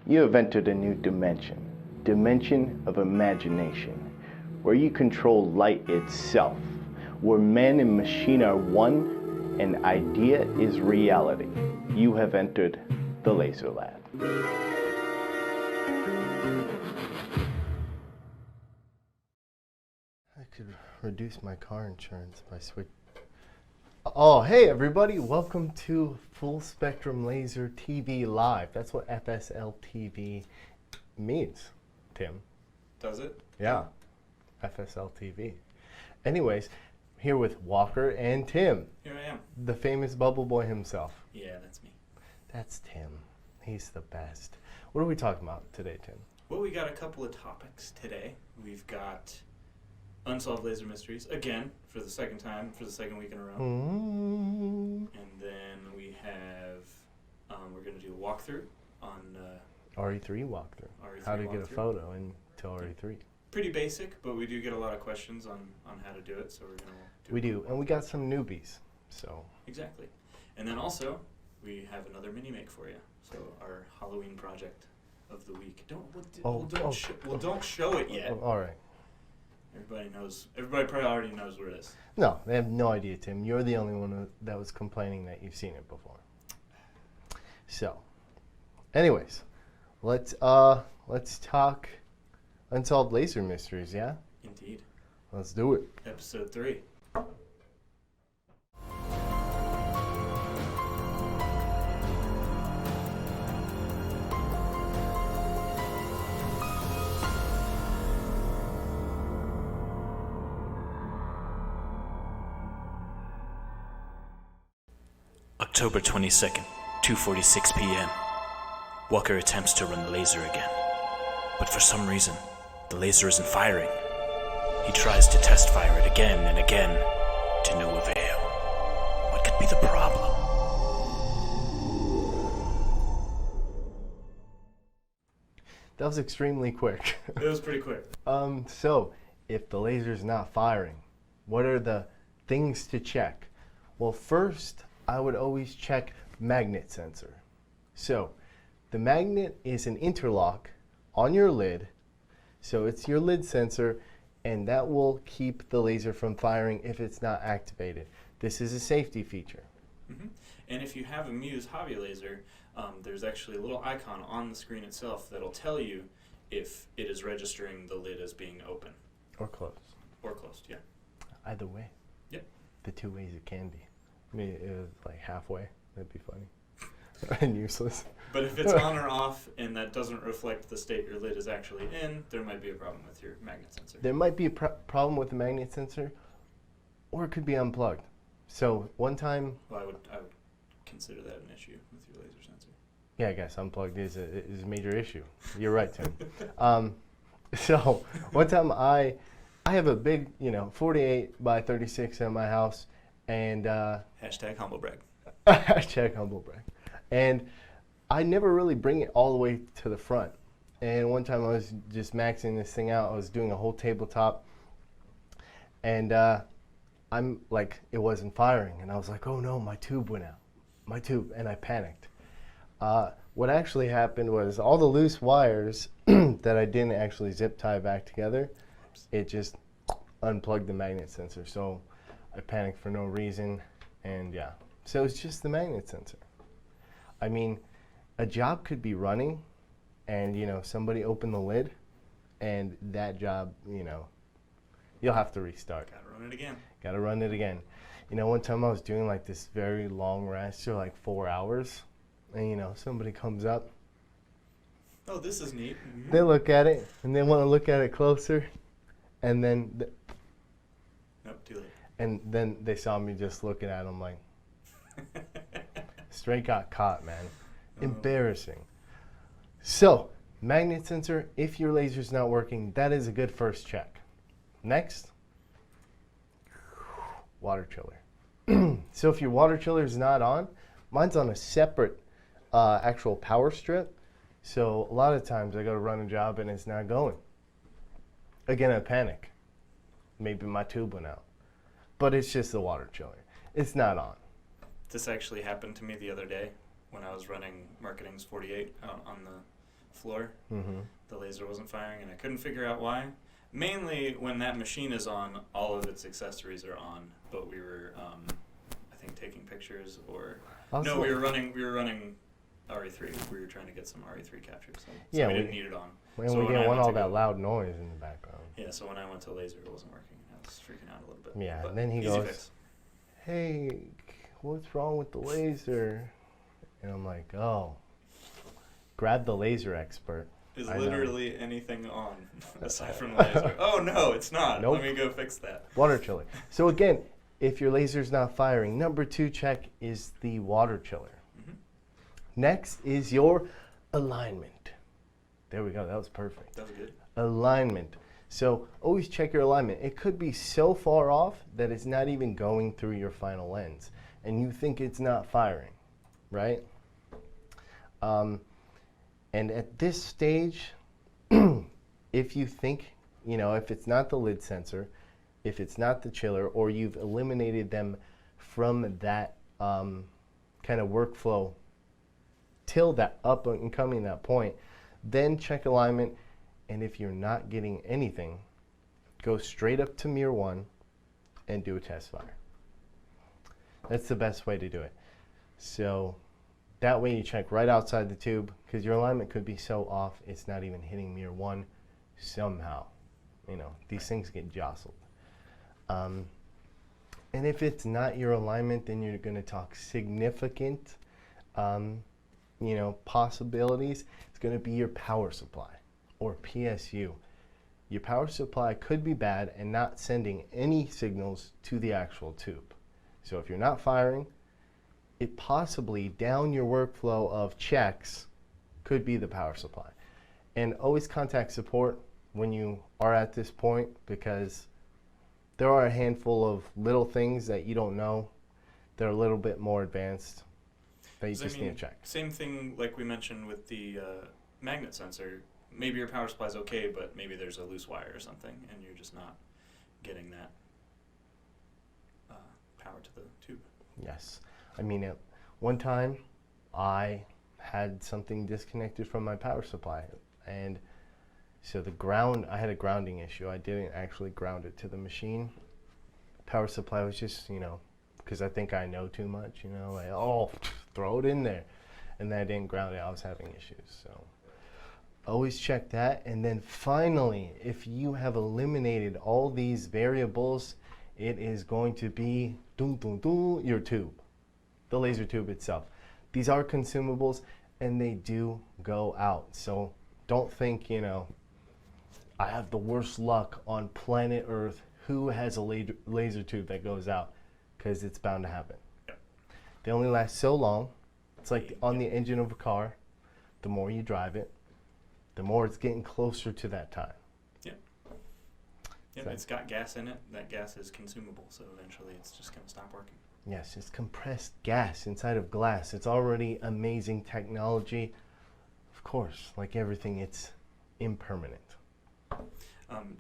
You have entered a new dimension of imagination, where you control light itself, where man and machine are one and idea is reality. You have entered the Laser Lab. I could reduce my car insurance by switching. Oh, hey everybody, welcome to Full Spectrum Laser TV Live. That's what FSL TV means, Tim. Does it? Yeah, FSL TV. Anyways, here with Walker and Tim. Here I am. The famous Bubble Boy himself. Yeah, that's me. That's Tim. He's the best. What are we talking about today, Tim? Well, we got a couple of topics today. We've got Unsolved Laser Mysteries, again, for the second time, for the second week in a row. And then we have, we're going to do a walkthrough on... RE3 walkthrough. RE3 how to walkthrough. get a photo into RE3. Pretty basic, but we do get a lot of questions on how to do it, so we're going to do We do, and we got some newbies, so... Exactly. And then also, we have another mini-make for you. So our Halloween project of the week. Don't show it yet. All right. Everybody knows. Everybody probably already knows where it is. No, they have no idea, Tim. You're the only one that was complaining that you've seen it before. So, anyways, let's talk Unsolved Laser Mysteries, yeah? Indeed. Let's do it. Episode 3. October 22nd, 2:46 p.m. Walker attempts to run the laser again, but for some reason, the laser isn't firing. He tries to test fire it again and again, to no avail. What could be the problem? That was extremely quick. It was pretty quick. So, if the laser's not firing, what are the things to check? Well, first, I would always check magnet sensor. So, the magnet is an interlock on your lid. So it's your lid sensor, and that will keep the laser from firing if it's not activated. This is a safety feature. Mm-hmm. And if you have a Muse hobby laser, there's actually a little icon on the screen itself that'll tell you if it is registering the lid as being open. Or closed. Or closed, yeah. Either way. Yep. The two ways it can be. I mean, it was like halfway. That'd be funny. And useless. But if it's on or off and that doesn't reflect the state your lid is actually in, there might be a problem with your magnet sensor. There might be a problem with the magnet sensor, or it could be unplugged. So one time... Well, I would consider that an issue with your laser sensor. Yeah, I guess unplugged is a major issue. You're right, Tim. So one time I have a big, 48 by 36 at my house, and... Hashtag humble brag. Hashtag humble brag. And I never really bring it all the way to the front. And one time I was just maxing this thing out. I was doing a whole tabletop, and I'm like, it wasn't firing. And I was like, oh no, my tube went out. My tube. And I panicked. What actually happened was all the loose wires that I didn't actually zip tie back together, it just unplugged the magnet sensor. So I panicked for no reason, and yeah. So it's just the magnet sensor. I mean, a job could be running, and somebody opened the lid, and that job, you'll have to restart. Gotta run it again. Gotta run it again. One time I was doing like this very long raster, like 4 hours, and somebody comes up. Oh, this is neat. Mm-hmm. They look at it, and they want to look at it closer, and then Nope, too late. And then they saw me just looking at them like, straight got caught, man. Embarrassing. So, magnet sensor, if your laser's not working, that is a good first check. Next, water chiller. So if your water chiller is not on, mine's on a separate actual power strip. So a lot of times I go to run a job and it's not going. Again, I panic. Maybe my tube went out. But it's just the water chiller. It's not on. This actually happened to me the other day when I was running Marketing's 48 out on the floor. Mm-hmm. The laser wasn't firing, and I couldn't figure out why. Mainly when that machine is on, all of its accessories are on, but we were, I think, taking pictures, or Also, no, we were running RE3. We were trying to get some RE3 capture, so Yeah, we didn't need it on. And So we when didn't I want went all to that go- loud noise in the background. Yeah, so when I went to laser, it wasn't working. I was freaking out a little bit. Yeah, But and then he easy goes, fix. "Hey, what's wrong with the laser?" And I'm like, "Oh, grab the laser expert." Is I know. literally anything on aside from the laser? Oh no, it's not. Nope. Let me go fix that. Water chiller. So again, if your laser's not firing, number 2 check is the water chiller. Mhm. Next is your alignment. There we go. That was perfect. That was good. Alignment. So always check your alignment. It could be so far off that it's not even going through your final lens, and you think it's not firing, right? And at this stage, if you think, if it's not the lid sensor, if it's not the chiller, or you've eliminated them from that kind of workflow till that up and coming that point, then check alignment. And if you're not getting anything, go straight up to mirror 1 and do a test fire. That's the best way to do it. So that way you check right outside the tube, because your alignment could be so off it's not even hitting mirror 1 somehow. These things get jostled. And if it's not your alignment, then you're going to talk significant possibilities. It's going to be your power supply, or PSU. Your power supply could be bad and not sending any signals to the actual tube. So if you're not firing, it possibly down your workflow of checks could be the power supply. And always contact support when you are at this point, because there are a handful of little things that you don't know. They're a little bit more advanced that you just need to check. Same thing like we mentioned with the magnet sensor. Maybe your power supply is okay, but maybe there's a loose wire or something, and you're just not getting that power to the tube. Yes. I mean, at one time, I had something disconnected from my power supply, and so I had a grounding issue. I didn't actually ground it to the machine. Power supply was just, because I think I know too much, like, oh, throw it in there. And then I didn't ground it. I was having issues. So always check that. And then finally, if you have eliminated all these variables, it is going to be your tube, the laser tube itself. These are consumables, and they do go out. So don't think, I have the worst luck on planet Earth. Who has a laser tube that goes out? Because it's bound to happen. Yep. They only last so long. It's like on the engine of a car. The more you drive it, the more it's getting closer to that time. Yep. Yep, So- it's got gas in it. That gas is consumable, so eventually it's just going to stop working. Yes, it's compressed gas inside of glass. It's already amazing technology. Of course, like everything, it's impermanent.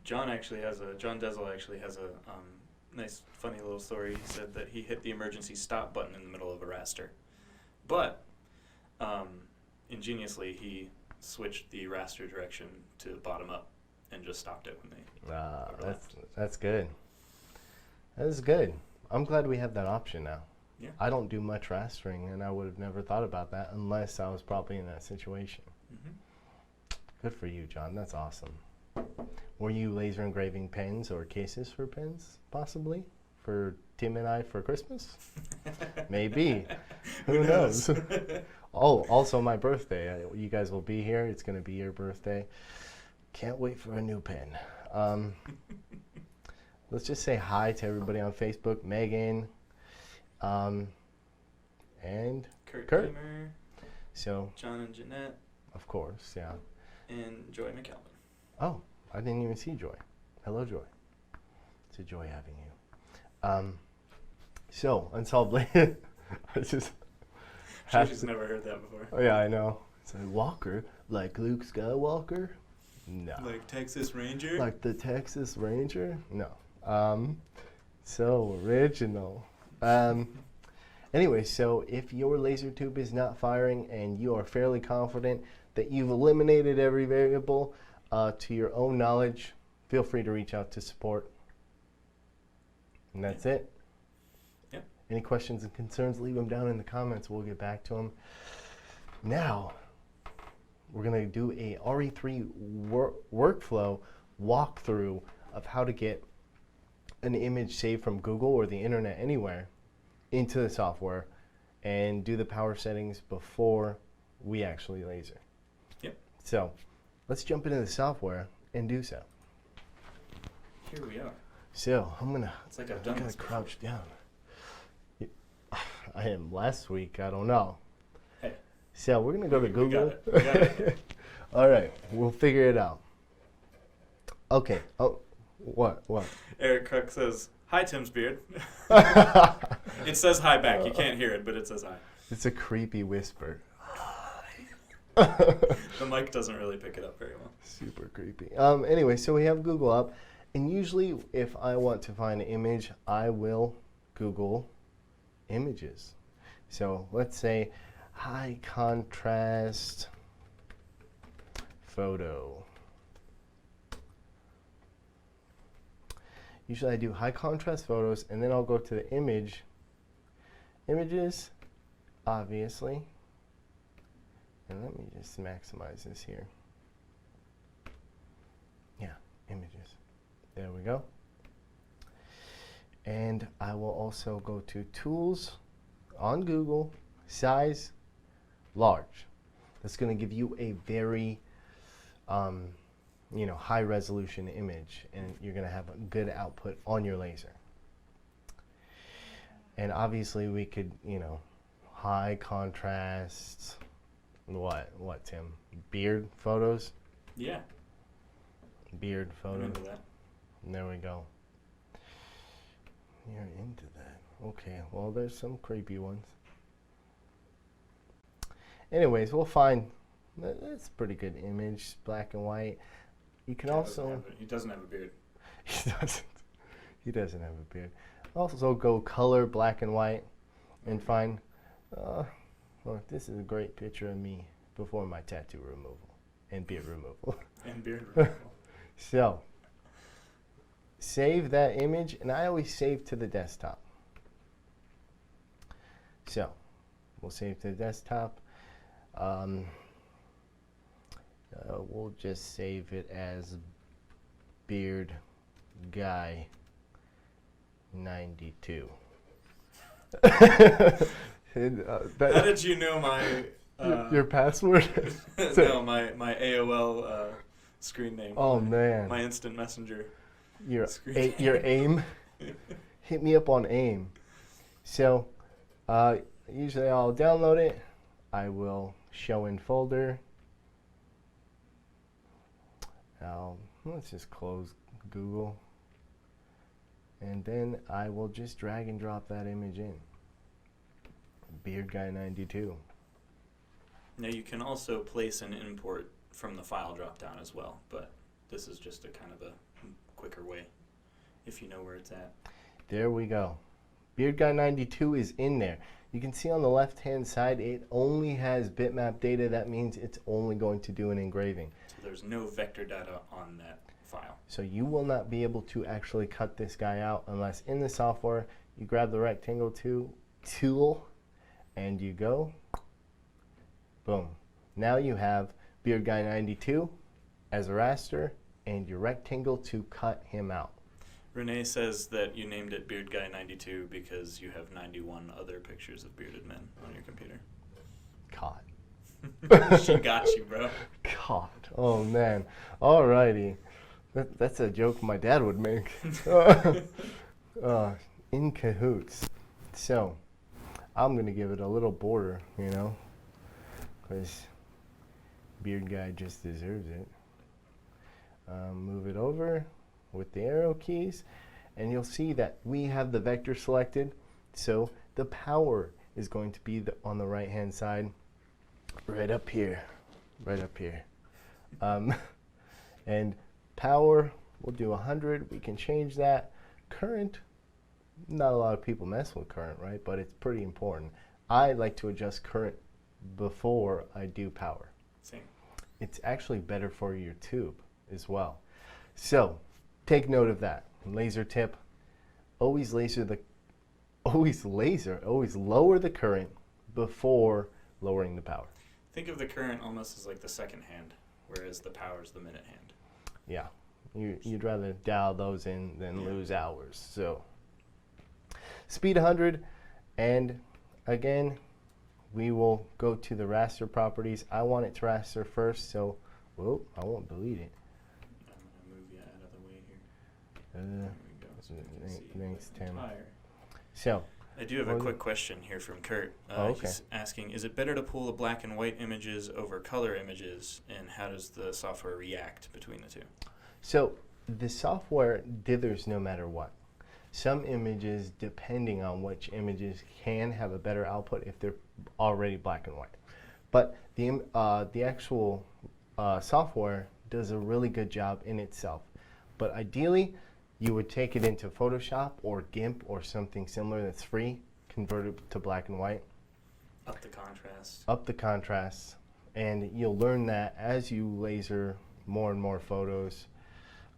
John Dezel actually has a nice, funny little story. He said that he hit the emergency stop button in the middle of a raster, but ingeniously he switched the raster direction to bottom up and just stopped it when they. That's good. That is good. I'm glad we have that option now. Yeah. I don't do much rastering, and I would have never thought about that unless I was probably in that situation. Mm-hmm. Good for you, John. That's awesome. Were you laser engraving pens or cases for pens, possibly, for Tim and I for Christmas? Maybe. Who knows? Oh, also my birthday. You guys will be here. It's going to be your birthday. Can't wait for a new pen. Let's just say hi to everybody on Facebook. Megan, and Kurt. Kramer, So, John and Jeanette, of course, yeah. and Joy McAlvin. Oh, I didn't even see Joy. Hello, Joy. It's a joy having you. So, Unsolved. I just She's never heard that before. Oh, yeah, I know. It's like Walker, like Luke Skywalker? No. Like Texas Ranger? Like the Texas Ranger? No. So original. Anyway, so if your laser tube is not firing and you are fairly confident that you've eliminated every variable to your own knowledge, feel free to reach out to support. And that's it. Yep. Any questions and concerns, leave them down in the comments. We'll get back to them. Now, we're going to do a RE3 workflow walkthrough of how to get an image saved from Google or the internet anywhere into the software and do the power settings before we actually laser. Yep. So, let's jump into the software and do so. Here we are. So, I'm going It's like I've done this to crouch down. I am last week, I don't know. Hey. So, we're going to go to Google. We got it. All right, we'll figure it out. Okay. Oh, what? Eric Cook says, "Hi, Tim's beard." It says hi back. You can't hear it, but it says hi. It's a creepy whisper. The mic doesn't really pick it up very well. Super creepy. Anyway, so we have Google up, and usually if I want to find an image, I will Google images. So let's say high contrast photo. Usually I do high contrast photos, and then I'll go to the images, obviously. And let me just maximize this here. Yeah, images. There we go. And I will also go to Tools on Google, Size, Large. That's going to give you a very high resolution image, and you're going to have a good output on your laser. And obviously we could, high contrast, what Tim? Beard photos? Yeah. Beard I'm photos. into that. There we go. You're into that. Okay, well there's some creepy ones. Anyways, we'll find, that's a pretty good image, black and white. You can also... He doesn't have a beard. He doesn't have a beard. Also go color, black and white, and find, this is a great picture of me before my tattoo removal and beard removal. And beard removal. So, save that image, and I always save to the desktop. So, we'll save to the desktop. We'll just save it as Beard Guy 92. How did you know my... your password? No, my AOL screen name. Oh, man. My instant messenger. Your screen your AIM? Hit me up on AIM. So, usually I'll download it. I will show in folder. Let's just close Google. And then I will just drag and drop that image in. Beard Guy 92. Now you can also place an import from the file drop down as well, but this is just a kind of a quicker way if you know where it's at. There we go. Beard Guy 92 is in there. You can see on the left hand side it only has bitmap data. That means it's only going to do an engraving. So there's no vector data on that file. So you will not be able to actually cut this guy out unless in the software you grab the rectangle tool and you go, boom. Now you have Beard Guy 92 as a raster and your rectangle to cut him out. Renee says that you named it Beard Guy 92 because you have 91 other pictures of bearded men on your computer. Caught. She got you, bro. Caught. Oh, man. Alrighty. That's a joke my dad would make. In cahoots. So, I'm going to give it a little border, because Beard Guy just deserves it. Move it over with the arrow keys, and you'll see that we have the vector selected. So the power is going to be on the right hand side, right up here. And power, we'll do 100. We can change that. Current, not a lot of people mess with current, right? But it's pretty important. I like to adjust current before I do power. Same. it's actually better for your tube as well. So take note of that. Laser tip, always always lower the current before lowering the power. Think of the current almost as like the second hand, whereas the power is the minute hand. Yeah, you'd rather dial those in than lose hours. So speed 100, and again, we will go to the raster properties. I want it to raster first, so whoa, I won't delete it. I'm gonna move you out of the way here. There we go. So Thanks, Tim. Higher. So I do have a quick question here from Kurt. Okay. He's asking, is it better to pull the black and white images over color images, and how does the software react between the two? So the software dithers no matter what. Some images, depending on which images, can have a better output if they're already black and white. But the actual software does a really good job in itself. But ideally, you would take it into Photoshop or GIMP or something similar that's free, convert it to black and white. Up the contrast. Up the contrast. And you'll learn that as you laser more and more photos.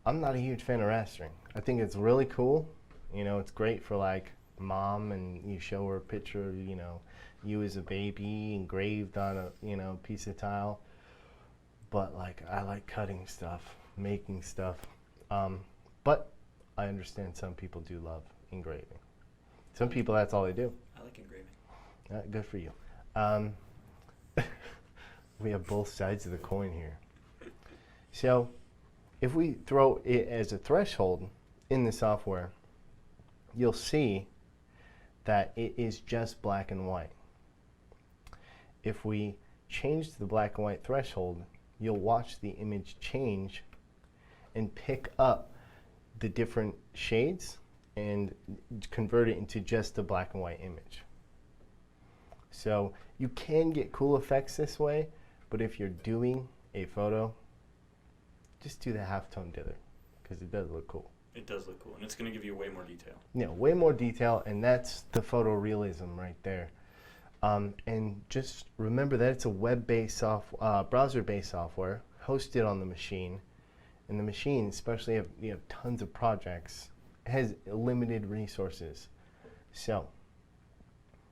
I'm not a huge fan of rastering. I think it's really cool. You know, it's great for like mom, and you show her a picture of, you know, you as a baby engraved on a, you know, piece of tile. But like, I like cutting stuff, making stuff. But I understand some people do love engraving. Some people, that's all they do. I like engraving. Good for you. We have both sides of the coin here. So if we throw it as a threshold in the software, you'll see that it is just black and white. If we change the black and white threshold, you'll watch the image change and pick up the different shades and convert it into just a black and white image. So you can get cool effects this way, but if you're doing a photo, just do the halftone dither, because it does look cool. It does look cool, and it's going to give you way more detail. Yeah, way more detail, and that's the photorealism right there. And just remember that it's a web-based browser-based software hosted on the machine. And the machine, especially if you have tons of projects, has limited resources. So,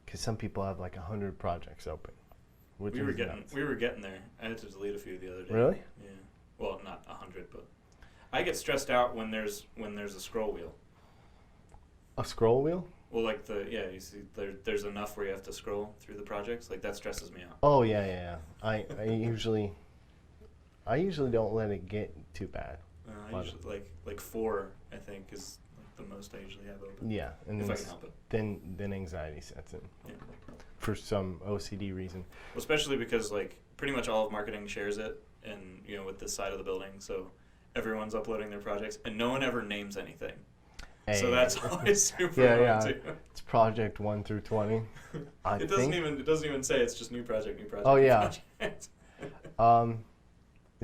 because some people have like 100 projects open. We were getting there. I had to delete a few the other day. Really? Yeah. Well, not 100, but I get stressed out when there's a scroll wheel. A scroll wheel? Well, like you see, there's enough where you have to scroll through the projects. Like that stresses me out. Oh yeah. I usually don't let it get too bad. I usually like 4, I think, is like the most I usually have open. Yeah, and if I can help it. Then anxiety sets in. Yeah. For some OCD reason. Well, especially because like pretty much all of marketing shares it, and you know, with this side of the building, so everyone's uploading their projects, and no one ever names anything. Hey. So that's always super annoying too. It's project 1 through 20. It doesn't even say it's just new project. Oh yeah.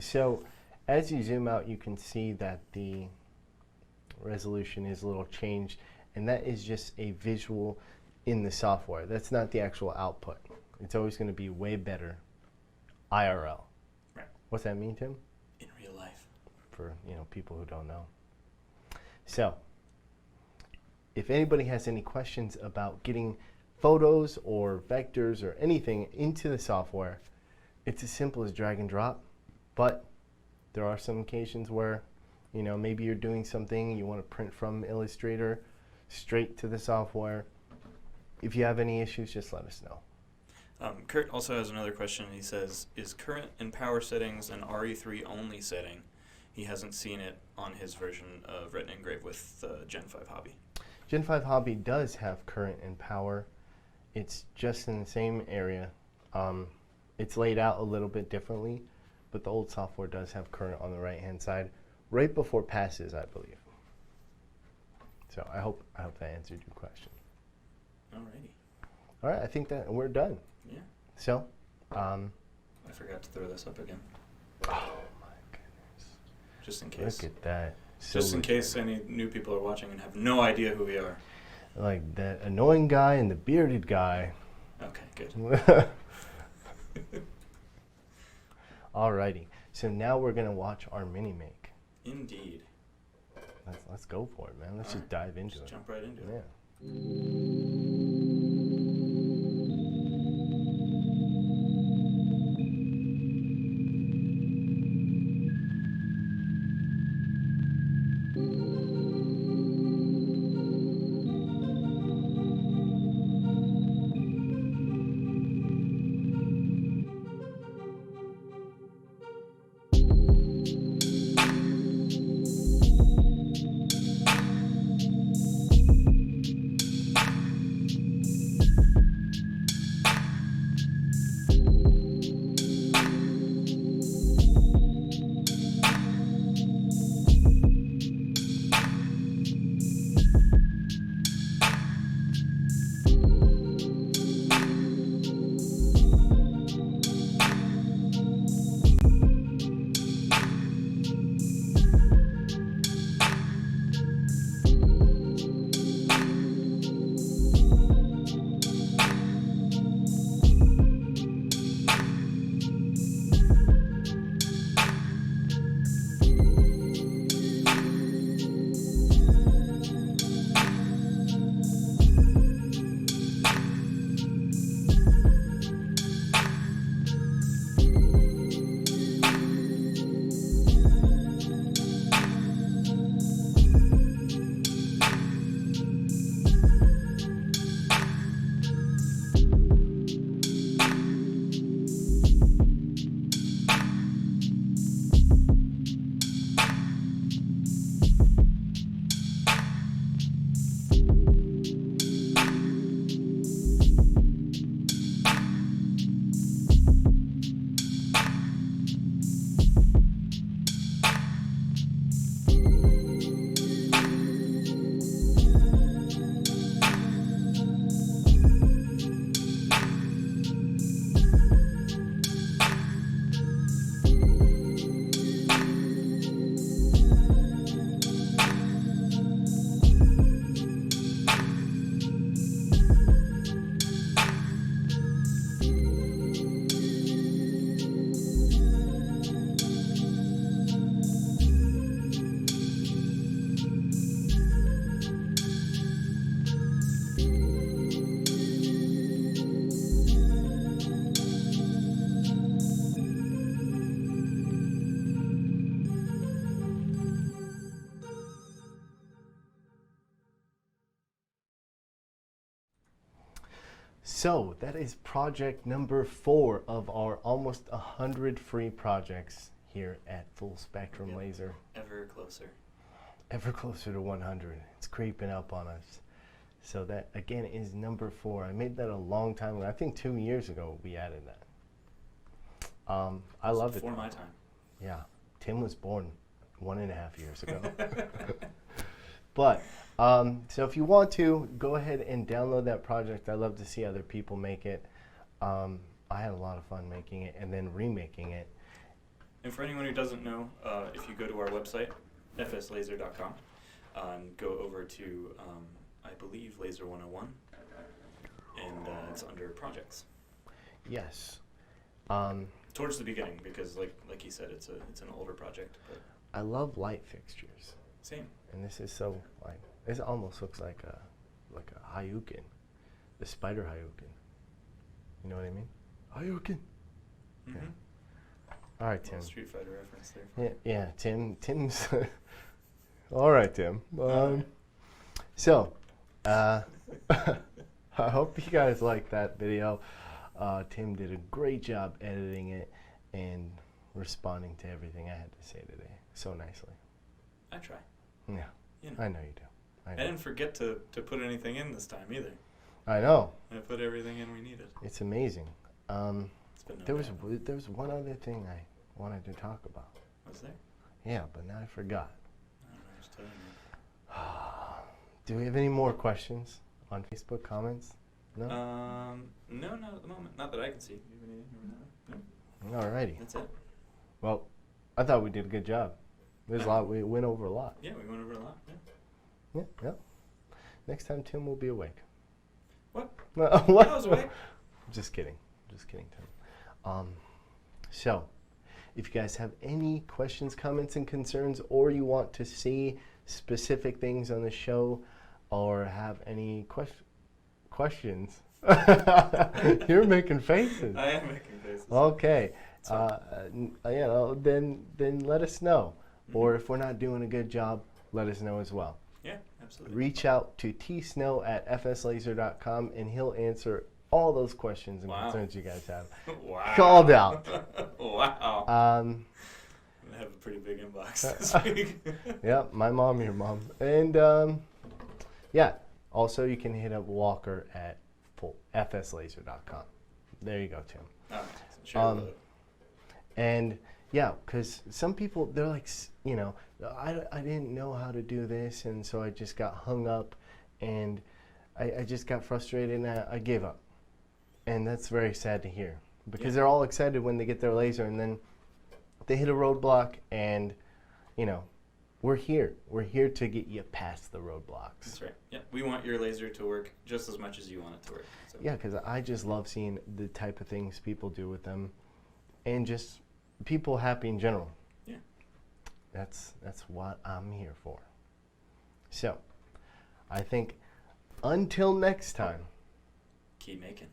So as you zoom out, you can see that the resolution is a little changed, and that is just a visual in the software. That's not the actual output. It's always going to be way better IRL. Right. What's that mean, Tim? In real life. For people who don't know. So if anybody has any questions about getting photos or vectors or anything into the software, it's as simple as drag and drop. But there are some occasions where, maybe you're doing something, you want to print from Illustrator straight to the software. If you have any issues, just let us know. Kurt also has another question. He says, is current and power settings an RE3 only setting? He hasn't seen it on his version of Retina Engrave with Gen 5 Hobby. Gen 5 Hobby does have current and power. It's just in the same area. It's laid out a little bit differently, but the old software does have current on the right-hand side, right before passes, I believe. So I hope that answered your question. Alrighty. All right, I think that we're done. Yeah. So, I forgot to throw this up again. Oh my goodness. Just in case. Look at that. Just in case any new people are watching and have no idea who we are. Like that annoying guy and the bearded guy. Okay, good. Alrighty. So now we're gonna watch our mini make. Indeed. Let's go for it, man. Let's All just dive into it. Jump right into it. Yeah. So that is project number 4 of our almost 100 free projects here at Full Spectrum Laser. Ever closer. Ever closer to 100. It's creeping up on us. So that again is number 4. I made that a long time ago. I think 2 years ago we added that. I loved it. Before my time. Yeah, Tim was born 1.5 years ago. But so if you want to, go ahead and download that project. I love to see other people make it. I had a lot of fun making it and then remaking it. And for anyone who doesn't know, if you go to our website, FSLaser.com, and go over to, I believe, Laser 101, and it's under projects. Yes. Towards the beginning, because like you said, it's an older project. But I love light fixtures. Same. And this is so like this almost looks like a Hayukin, the spider Hayukin. You know what I mean? Hayukin. Mm-hmm. Yeah. All right, Tim. Street Fighter reference there. Yeah, Tim's. All right, Tim. So, I hope you guys liked that video. Tim did a great job editing it and responding to everything I had to say today so nicely. I try. Yeah, You know. I know you do. I didn't forget to put anything in this time either. I know. I put everything in we needed. It's amazing. It's been no There doubt. was one other thing I wanted to talk about. Was there? Yeah, but now I forgot. I don't know. Just telling you. Do we have any more questions on Facebook comments? No? No, not at the moment. Not that I can see. Do you have anything? No. Alrighty. That's it. Well, I thought we did a good job. There's a lot. We went over a lot. Yeah, we went over a lot. Yeah. Yeah. Next time Tim will be awake. What? No, what? I was awake. Just kidding, Tim. So, If you guys have any questions, comments, and concerns, or you want to see specific things on the show, or have any questions, you're making faces. I am making faces. Okay, then let us know. Or if we're not doing a good job, let us know as well. Yeah, absolutely. Reach out to tsnow@fslaser.com, and he'll answer all those questions and concerns you guys have. Wow. Called out. Wow. I have a pretty big inbox this week. Yeah, my mom, your mom. And also you can hit up Walker at FSLaser.com. There you go, Tim. All right. Sure. And yeah, because some people, they're like, I didn't know how to do this, and so I just got hung up, and I just got frustrated, and I gave up. And that's very sad to hear, because they're all excited when they get their laser, and then they hit a roadblock, and, we're here. We're here to get you past the roadblocks. That's right. Yeah, we want your laser to work just as much as you want it to work. So. Yeah, because I just love seeing the type of things people do with them, and just people happy in general. Yeah. That's what I'm here for. So, I think until next time, keep making.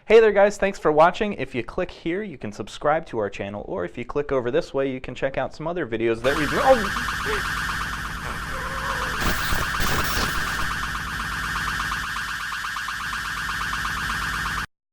Hey there guys, thanks for watching. If you click here, you can subscribe to our channel, or if you click over this way, you can check out some other videos that we do.